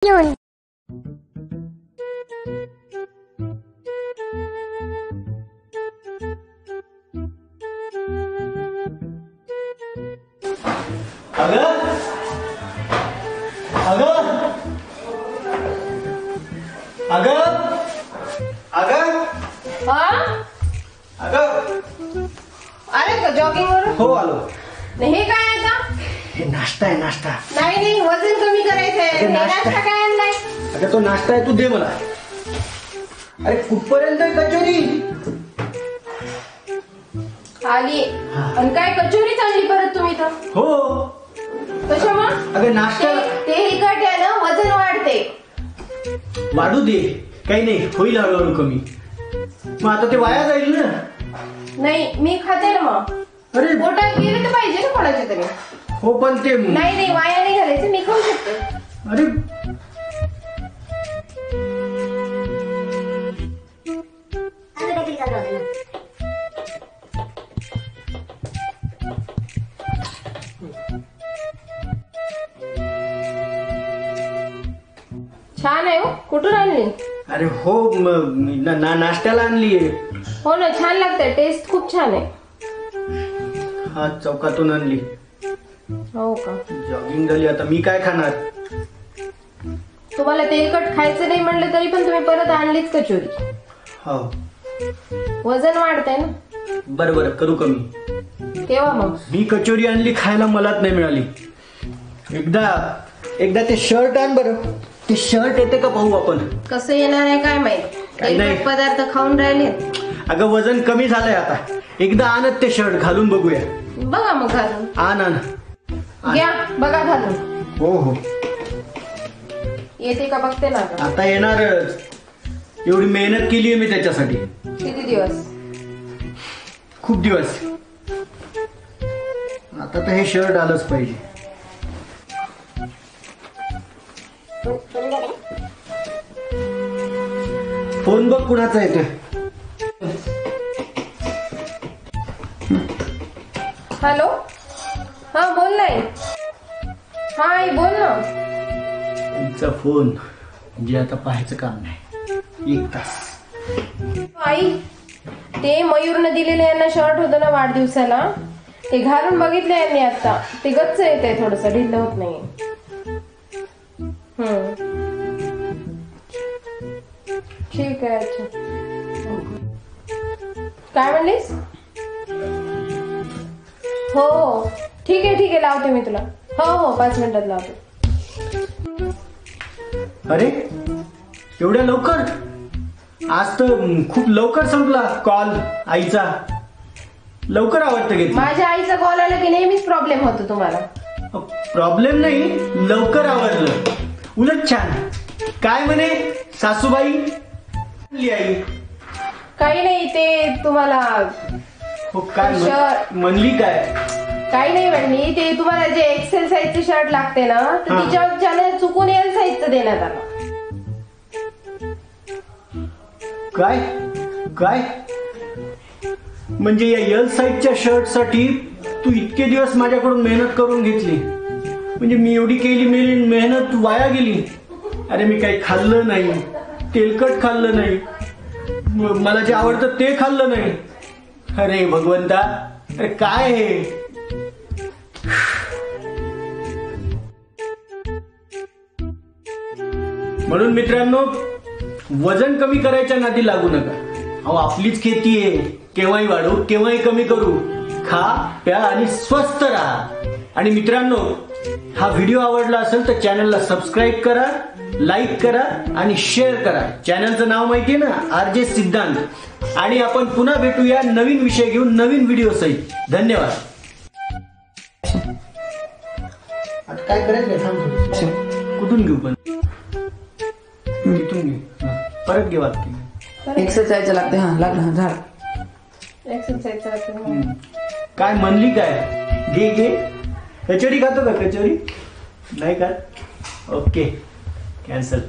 Yun. अगं अगं अगं अगं अगं अरे का जॉगिंग वर हो आलो. नाही हे काय आता? हे नाश्ता आहे नाश्ता. नाही वजन कमी करायचंय. अरे नाश्ता काय आणलाय? अगं तो नाश्ता आहे तू दे मला. अरे कुठपर्यंत आहे कचोरी? आली. आणि काय कचोरी चालली परत तुम्ही तर? हो कशा मग? अगं नाश्ता ते हिकट आहे ना, वजन वाढते. वाढू दे काही नाही होईल हळूहळू कमी. मग आता ते वाया जाईल ना. नाही मी खाते ना मग. अरे पोटात गेले तर पाहिजे ना कोणाच्या तरी. हो पण ते नाही वाया नाही घालायचं, मी खाऊ शकते. अरे छान आहे हो. कुठून आणली? अरे हो नाश्त्याला आणली. हो ना, छान लागतंय. टेस्ट खूप छान आहे. हा चौकातून आणली. हो का? जॉगिंग झाली आता मी काय खाणार. तुम्हाला तेलकट खायचं नाही म्हणलं तरी पण तुम्ही परत आणलीच कचोरी. हो वजन वाढतंय ना. बरं करू कमी. तेव्हा मग मी कचोरी आणली खायला मलाच नाही मिळाली. एकदा ते शर्ट आण बरं. ते शर्ट येते का पाहू आपण. कसं येणार आहे काय माहित. काय नाही. तेलकट पदार्थ खाऊन राहिले. अगं वजन कमी झालंय आता. एकदा आणत ते शर्ट घालून बघूया. बघा मग घालून. आण घ्या बघा घालून. हो येते का बघते ना आता. आता येणारच. एवढी मेहनत केली मी त्याच्यासाठी. किती दिवस? खूप दिवस. आता तर हे शर्ट आलंच पाहिजे. फोन बघ कुणाचा येतोय. हॅलो. हा बोल नाही. हा आई बोल ना. तुमचा फोन जे आता पाहायचं काम नाही. 1 तास. आई ते मयूरनं दिलेलं यांना शर्ट होतं ना वाढदिवसाला, ते घालून बघितलं यांनी आता. ते गच्च येत आहे, थोडस ढिल्ल होत नाही. ठीक आहे. अच्छा काय म्हणलीस? हो ठीक आहे लावते मी तुला. हो 5 मिनिटात लावते. अरे एवढ्या लवकर? आज तर खूप लवकर संपला कॉल आईचा. लवकर आवडतं घेतलं. माझ्या आईचा कॉल आला की नेहमीच प्रॉब्लेम होतो तुम्हाला. प्रॉब्लेम नाही, लवकर आवडलं. उलट छान. काय म्हणे सासूबाई? आई काही नाही, ते तुम्हाला हो काय म्हणली काय? काही नाही म्हणली. ते तुम्हाला जे एक्सेल साईजचे शर्ट लागते ना, तर तिच्यावर चुकून एल साईजचं देण्यात आलं. काय म्हणजे या एल साईजच्या शर्ट साठी तू इतके दिवस माझ्याकडून मेहनत करून घेतली. म्हणजे मी एवढी केली मेहनत वाया गेली. अरे मी काही खाल्लं नाही, तेलकट खाल्लं नाही, मला जे आवडतं ते खाल्लं नाही. अरे भगवंता, अरे काय हे. म्हणून मित्रांनो, वजन कमी करायच्या नादी लागू नका. अहो आपलीच खेती आहे. केव्हाही वाढू केव्हाही कमी करू. खा प्या आणि स्वस्थ राहा. आणि मित्रांनो, हा व्हिडिओ आवडला असेल तर चॅनलला सबस्क्राईब करा, लाईक करा आणि शेअर करा. चॅनलचं नाव माहितीये ना, RJ सिद्धांत. आणि आपण पुन्हा भेटूया नवीन विषय घेऊन, नवीन व्हिडिओ सहित. धन्यवाद. आता काय करायचं? कुठून घेऊ पण? इथून घेऊ. परत घे वाटते. एक्सरसाइज लागते. हा लागलं. झाड एक्सरसाइज काय म्हणली काय? घे कचोरी खातो का? कचोरी नाही का? Okay cancel.